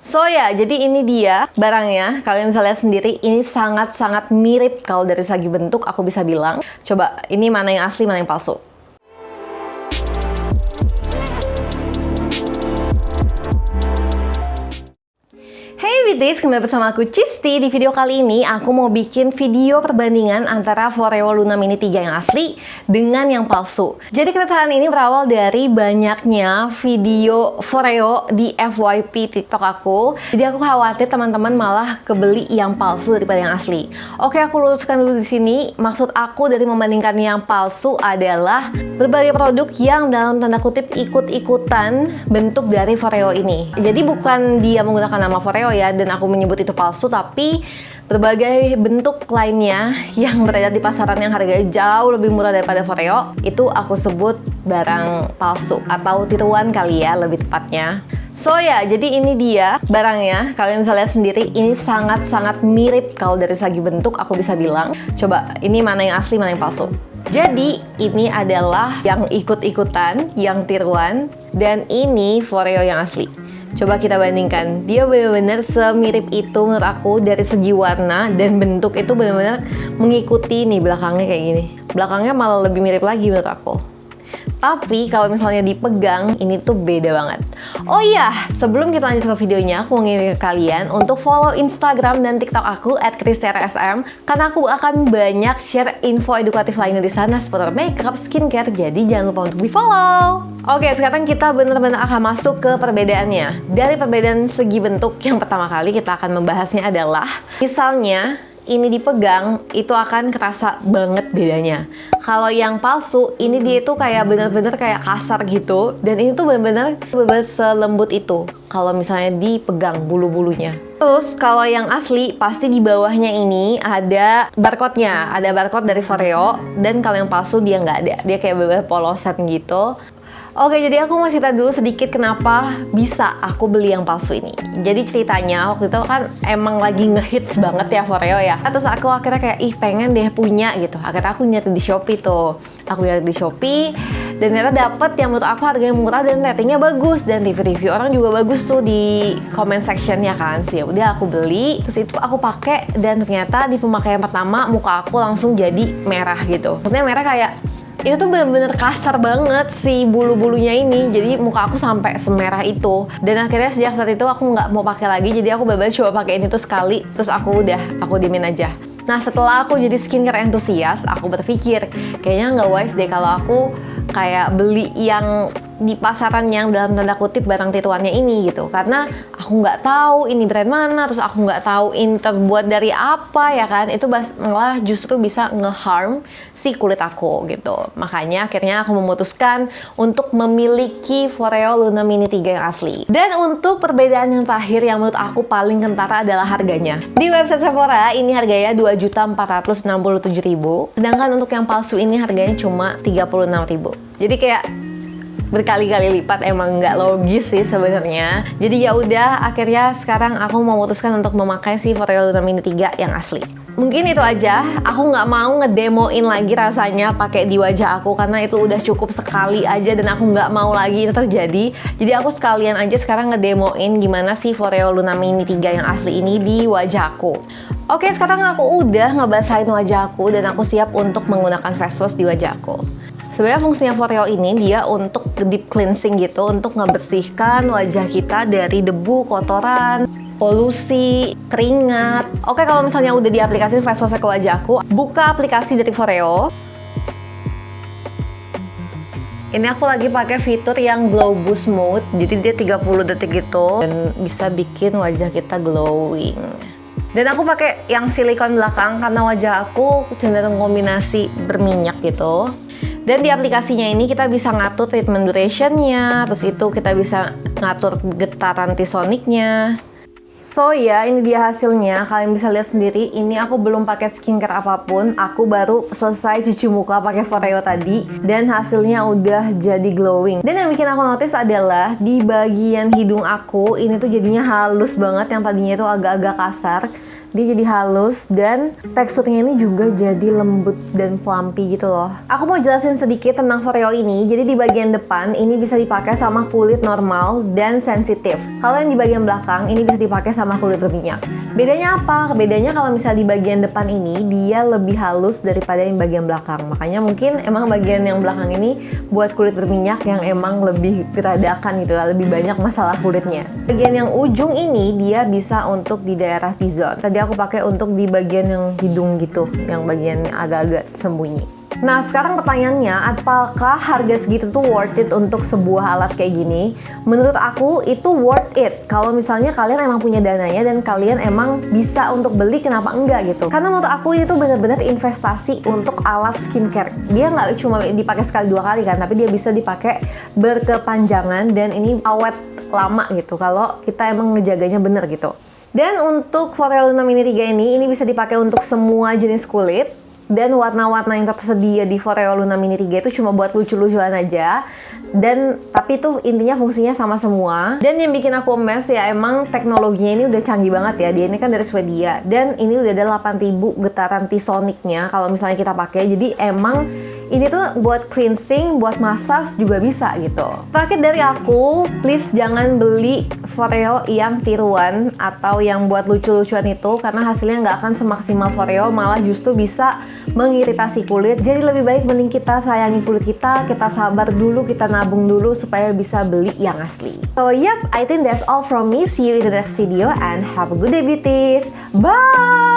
So ya, jadi ini dia barangnya. Kalian bisa lihat sendiri, ini sangat-sangat mirip kalau dari segi bentuk aku bisa bilang. Coba, ini mana yang asli, mana yang palsu. Hey Witis, kembali bersama aku Cisti. Di video kali ini aku mau bikin video perbandingan antara Foreo Luna Mini 3 yang asli dengan yang palsu. Jadi keresahan ini berawal dari banyaknya video Foreo di FYP TikTok aku. Jadi aku khawatir teman-teman malah kebeli yang palsu daripada yang asli. Oke, aku luruskan dulu di sini. Maksud aku dari membandingkan yang palsu adalah berbagai produk yang dalam tanda kutip ikut-ikutan bentuk dari Foreo ini. Jadi bukan dia menggunakan nama Foreo ya, dan aku menyebut itu palsu, tapi berbagai bentuk lainnya yang beredar di pasaran yang harganya jauh lebih murah daripada Foreo, itu aku sebut barang palsu atau tiruan kali ya lebih tepatnya. So ya, jadi ini dia barangnya. Kalian bisa lihat sendiri, ini sangat-sangat mirip kalau dari segi bentuk aku bisa bilang. Coba, ini mana yang asli, mana yang palsu. Jadi ini adalah yang ikut-ikutan, yang tiruan, dan ini Foreo yang asli. Coba kita bandingkan, dia benar-benar semirip itu menurut aku dari segi warna dan bentuk itu benar-benar mengikuti nih belakangnya kayak gini. Belakangnya malah lebih mirip lagi menurut aku. Tapi kalau misalnya dipegang, ini tuh beda banget. Oh iya, sebelum kita lanjut ke videonya, aku ingin ke kalian untuk follow Instagram dan TikTok aku @kristiarasm, karena aku akan banyak share info edukatif lainnya di sana seputar makeup, skincare, jadi jangan lupa untuk di-follow. Oke, sekarang kita benar-benar akan masuk ke perbedaannya. Dari perbedaan segi bentuk, yang pertama kali kita akan membahasnya adalah, misalnya, ini dipegang, itu akan kerasa banget bedanya. Kalau yang palsu, ini dia itu kayak bener-bener kayak kasar gitu. Dan ini tuh bener-bener selembut itu kalau misalnya dipegang bulu-bulunya. Terus kalau yang asli, pasti di bawahnya ini ada barcode-nya. Ada barcode dari Foreo. Dan kalau yang palsu dia nggak ada. Dia kayak bener-bener polosan gitu. Oke, jadi aku mau cerita dulu sedikit kenapa bisa aku beli yang palsu ini. Jadi ceritanya waktu itu kan emang lagi ngehits banget ya Foreo ya. Terus aku akhirnya kayak, pengen deh punya gitu. Akhirnya aku nyari di Shopee tuh. Aku nyari di Shopee dan ternyata dapet yang menurut aku harganya murah dan ratingnya bagus. Dan review-review orang juga bagus tuh di comment sectionnya kan. Sih udah aku beli, terus itu aku pakai dan ternyata di pemakaian pertama muka aku langsung jadi merah gitu. Maksudnya merah kayak, itu tuh bener-bener kasar banget si bulu-bulunya ini, jadi muka aku sampai semerah itu. Dan akhirnya sejak saat itu aku nggak mau pakai lagi, jadi aku bener-bener coba pakai ini tuh sekali, terus aku diemin aja. Nah, setelah aku jadi skincare entusias, aku berpikir kayaknya nggak wise deh kalau aku kayak beli yang di pasaran yang dalam tanda kutip barang tiruannya ini gitu, karena aku nggak tahu ini brand mana, terus aku nggak tahu ini terbuat dari apa ya kan, itu malah justru bisa nge-harm si kulit aku gitu. Makanya akhirnya aku memutuskan untuk memiliki Foreo Luna Mini 3 yang asli. Dan untuk perbedaan yang terakhir yang menurut aku paling kentara adalah harganya. Di website Sephora ini harganya Rp2.467.000, sedangkan untuk yang palsu ini harganya cuma Rp36.000. Jadi kayak berkali-kali lipat, emang nggak logis sih sebenarnya. Jadi ya udah, akhirnya sekarang aku memutuskan untuk memakai si Foreo Luna Mini 3 yang asli. Mungkin itu aja, aku nggak mau ngedemoin lagi rasanya pakai di wajah aku karena itu udah cukup sekali aja dan aku nggak mau lagi itu terjadi. Jadi aku sekalian aja sekarang ngedemoin gimana sih Foreo Luna Mini 3 yang asli ini di wajah aku. Oke, sekarang aku udah ngebasahin wajah aku dan aku siap untuk menggunakan face wash di wajah aku. Sebenarnya fungsinya Foreo ini dia untuk deep cleansing gitu, untuk ngebersihkan wajah kita dari debu, kotoran, polusi, keringat. Oke, kalau misalnya udah diaplikasiin face wash ke wajah aku, buka aplikasi dari Foreo. Ini aku lagi pakai fitur yang Glow Boost Mode, jadi dia 30 detik gitu dan bisa bikin wajah kita glowing. Dan aku pakai yang silikon belakang karena wajah aku cenderung kombinasi berminyak gitu. Dan di aplikasinya ini kita bisa ngatur treatment duration-nya, terus itu kita bisa ngatur getaran T-sonicnya. So ya, ini dia hasilnya. Kalian bisa lihat sendiri, ini aku belum pakai skincare apapun. Aku baru selesai cuci muka pakai Foreo tadi dan hasilnya udah jadi glowing. Dan yang bikin aku notice adalah di bagian hidung aku, ini tuh jadinya halus banget, yang tadinya itu agak-agak kasar. Dia jadi halus dan teksturnya ini juga jadi lembut dan plumpy gitu loh. Aku mau jelasin sedikit tentang Foreo ini. Jadi di bagian depan ini bisa dipakai sama kulit normal dan sensitif. Kalau yang di bagian belakang ini bisa dipakai sama kulit berminyak. Bedanya apa? Bedanya kalau misalnya di bagian depan ini dia lebih halus daripada yang bagian belakang. Makanya mungkin emang bagian yang belakang ini buat kulit berminyak yang emang lebih geradakan gitu lah, lebih banyak masalah kulitnya. Bagian yang ujung ini dia bisa untuk di daerah T-zone. Tadi aku pakai untuk di bagian yang hidung gitu, yang bagian agak-agak sembunyi. Nah, sekarang pertanyaannya, apakah harga segitu tuh worth it untuk sebuah alat kayak gini? Menurut aku itu worth it. Kalau misalnya kalian emang punya dananya dan kalian emang bisa untuk beli, kenapa enggak gitu? Karena menurut aku ini tuh benar-benar investasi untuk alat skincare. Dia nggak cuma dipakai sekali 2 kali kan, tapi dia bisa dipakai berkepanjangan dan ini awet lama gitu. Kalau kita emang ngejaganya bener gitu. Dan untuk Foreo Luna Mini 3 ini bisa dipakai untuk semua jenis kulit. Dan warna-warna yang tersedia di Foreo Luna Mini 3 itu cuma buat lucu-lucuan aja. Dan tapi itu intinya fungsinya sama semua. Dan yang bikin aku emes ya emang teknologinya ini udah canggih banget ya. Dia ini kan dari Swedia. Dan ini udah ada 8000 getaran T-sonicnya kalau misalnya kita pakai. Jadi emang ini tuh buat cleansing, buat massage juga bisa gitu. Terakhir dari aku, please jangan beli Foreo yang tiruan atau yang buat lucu-lucuan itu, karena hasilnya nggak akan semaksimal Foreo, malah justru bisa mengiritasi kulit. Jadi lebih baik mending kita sayangi kulit kita sabar dulu, kita nabung dulu supaya bisa beli yang asli. So yep, I think that's all from me. See you in the next video and have a good day beauties. Bye!